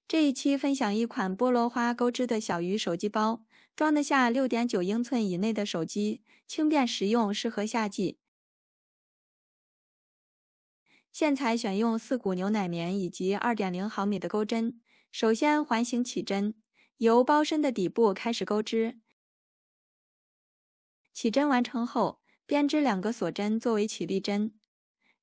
这一期分享一款菠萝花钩织的小鱼手机包，装得下6.9英寸以内的手机，轻便实用，适合夏季。线材选用4股牛奶棉以及2.0毫米的钩针。首先环形起针，由包身的底部开始钩织。起针完成后，编织2个锁针作为起立针，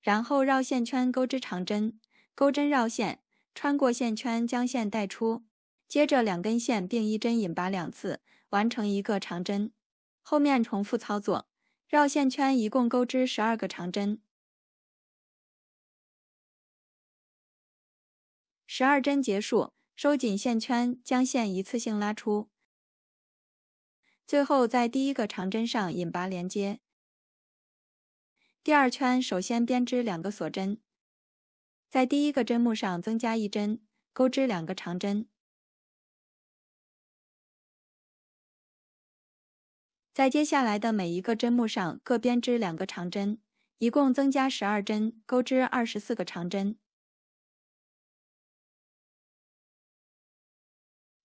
然后绕线圈钩织长针，钩针绕线，穿过线圈将线带出。接着2根线并一针引拔2次，完成一个长针。后面重复操作，绕线圈一共钩织12个长针。12针结束，收紧线圈，将线一次性拉出。最后在第一个长针上引拔连接。第2圈首先编织2个锁针，在第一个针目上增加1针，钩织2个长针。在接下来的每一个针目上各编织2个长针，一共增加12针，钩织24个长针。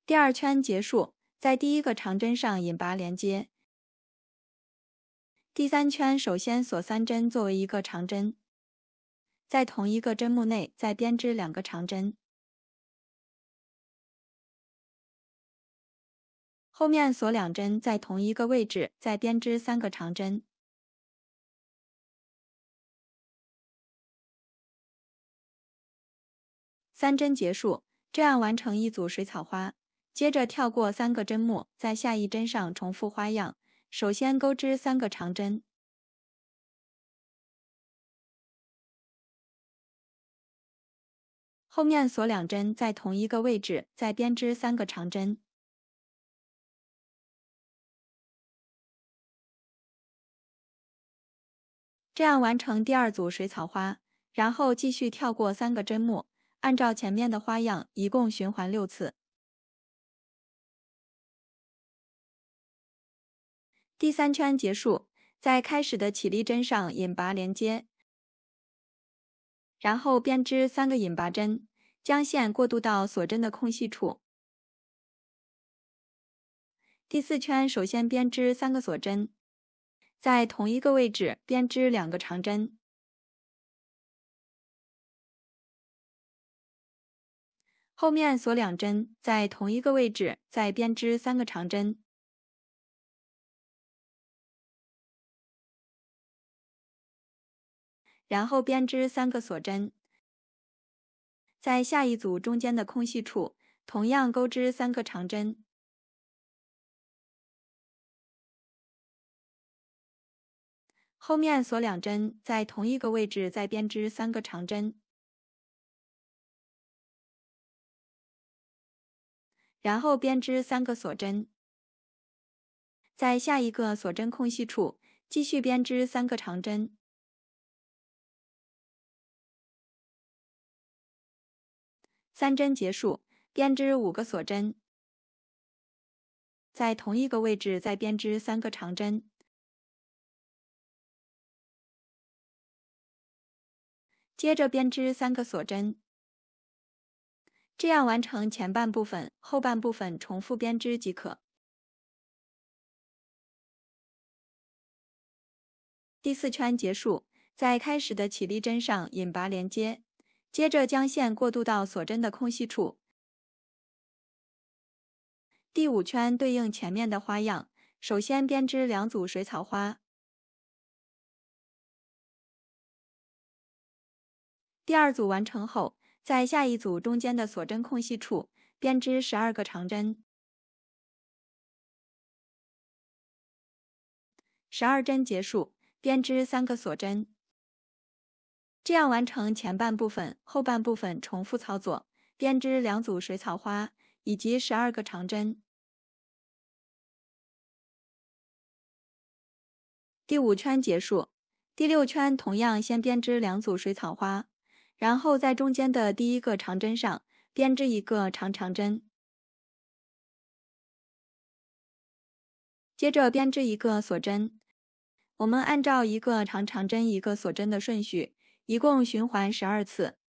第2圈结束，在第一个长针上引拔连接。第3圈首先锁3针作为一个长针，在同一个针目内再编织2个长针。后面锁2针，在同一个位置再编织3个长针。3针结束，这样完成一组水草花。接着跳过3个针目，在下一针上重复花样。首先钩织3个长针，后面锁2针，在同一个位置再编织3个长针。这样完成第2组水草花，然后继续跳过3个针目，按照前面的花样一共循环6次。第3圈结束，在开始的起立针上引拔连接，然后编织3个引拔针，将线过渡到锁针的空隙处。第4圈首先编织3个锁针，在同一个位置编织2个长针，后面锁2针，在同一个位置再编织3个长针。然后编织3个锁针，在下一组中间的空隙处同样钩织3个长针。后面锁2针，在同一个位置再编织3个长针。然后编织3个锁针，在下一个锁针空隙处继续编织3个长针。3针结束，编织5个锁针，在同一个位置再编织3个长针。接着编织3个锁针，这样完成前半部分，后半部分重复编织即可。第4圈结束，在开始的起立针上引拔连接，接着将线过渡到锁针的空隙处。第5圈对应前面的花样，首先编织2组水草花。第2组完成后，在下一组中间的锁针空隙处编织12个长针。12针结束，编织3个锁针。这样完成前半部分，后半部分重复操作，编织2组水草花以及12个长针。第5圈结束，第6圈同样先编织2组水草花，然后在中间的第一个长针上编织一个长针，接着编织一个锁针。我们按照一个长针一个锁针的顺序，一共循环12次。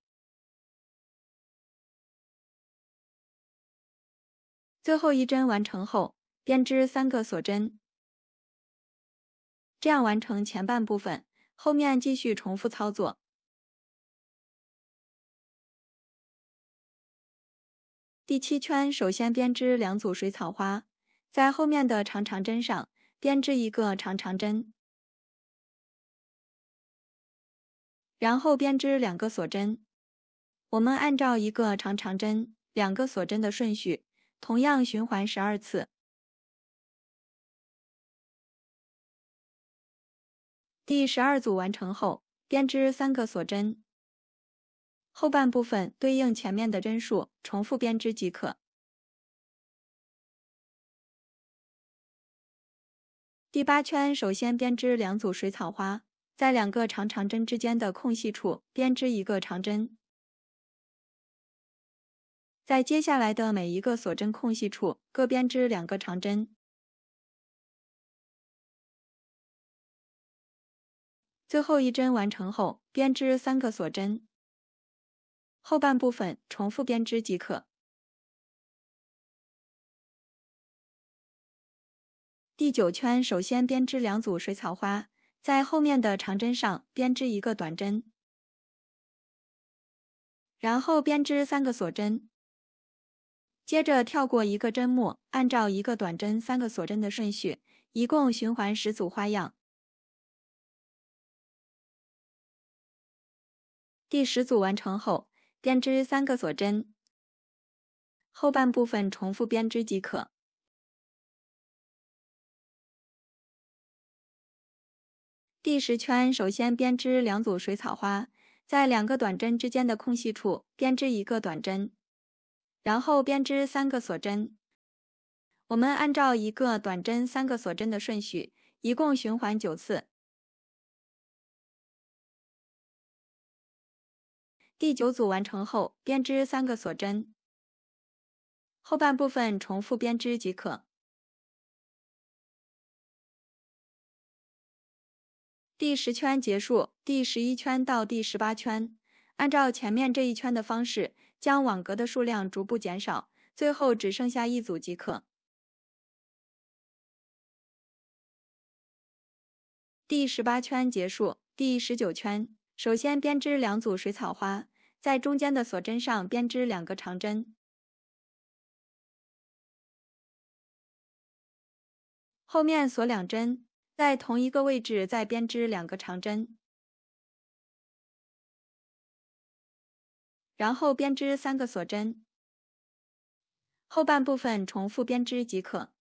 最后一针完成后，编织3个锁针。这样完成前半部分，后面继续重复操作。第7圈首先编织2组水草花，在后面的长长针上编织一个长长针，然后编织2个锁针。我们按照一个长长针、2个锁针的顺序，同样循环12次。第12组完成后，编织3个锁针。后半部分对应前面的针数，重复编织即可。第8圈首先编织2组水草花，在2个长长针之间的空隙处编织一个长针，在接下来的每一个锁针空隙处各编织2个长针。最后一针完成后，编织3个锁针。后半部分重复编织即可。第9圈首先编织2组水草花，在后面的长针上编织一个短针，然后编织3个锁针，接着跳过一个针目，按照一个短针3个锁针的顺序，一共循环10组花样。第10组完成后，编织3个锁针，后半部分重复编织即可。第10圈首先编织2组水草花，在2个短针之间的空隙处编织一个短针，然后编织3个锁针。我们按照一个短针3个锁针的顺序，一共循环9次。第9组完成后，编织3个锁针，后半部分重复编织即可。第10圈结束，第11圈到第18圈，按照前面这一圈的方式，将网格的数量逐步减少，最后只剩下1组即可。第18圈结束，第19圈，首先编织2组水草花，在中间的锁针上编织2个长针，后面锁2针，在同一个位置再编织2个长针，然后编织3个锁针，后半部分重复编织即可。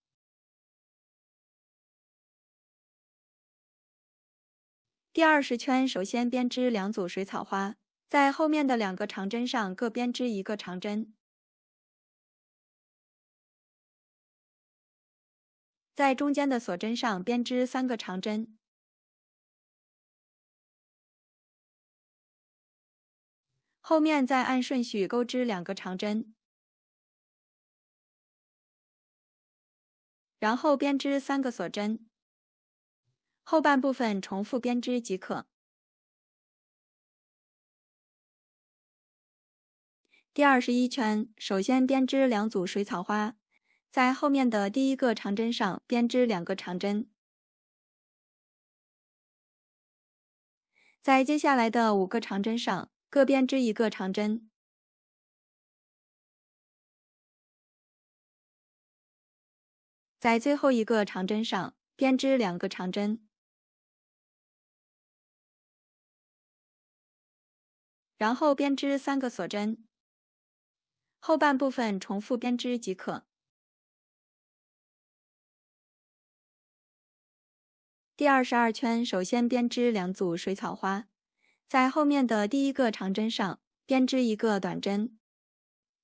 第20圈首先编织2组水草花，在后面的2个长针上各编织一个长针，在中间的锁针上编织3个长针，后面再按顺序钩织2个长针，然后编织3个锁针，后半部分重复编织即可。第21圈首先编织2组水草花，在后面的第一个长针上编织2个长针，在接下来的5个长针上各编织一个长针，在最后一个长针上编织2个长针，然后编织3个锁针，后半部分重复编织即可。第22圈首先编织2组水草花，在后面的第一个长针上编织一个短针，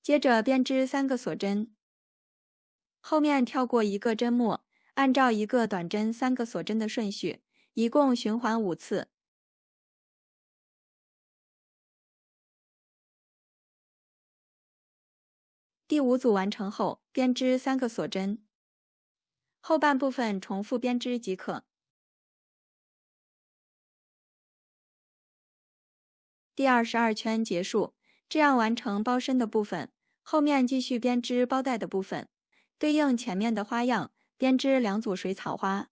接着编织3个锁针，后面跳过一个针目，按照一个短针3个锁针的顺序，一共循环5次。第5组完成后，编织3个锁针，后半部分重复编织即可。第22圈结束，这样完成包身的部分，后面继续编织包带的部分。对应前面的花样，编织2组水草花。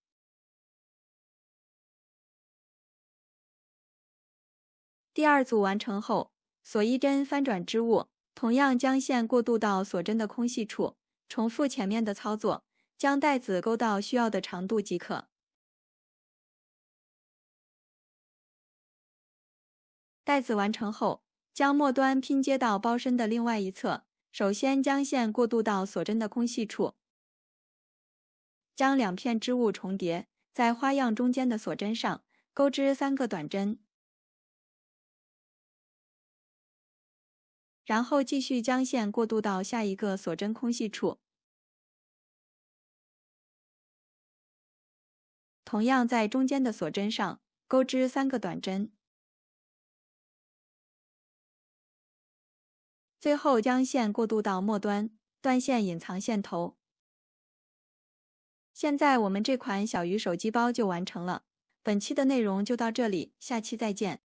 第2组完成后，锁1针翻转织物，同样将线过渡到锁针的空隙处，重复前面的操作，将带子勾到需要的长度即可。带子完成后，将末端拼接到包身的另外一侧，首先将线过渡到锁针的空隙处，将2片织物重叠，在花样中间的锁针上钩织3个短针，然后继续将线过渡到下一个锁针空隙处，同样在中间的锁针上钩织3个短针，最后将线过渡到末端，断线隐藏线头。现在我们这款小鱼手机包就完成了。本期的内容就到这里，下期再见。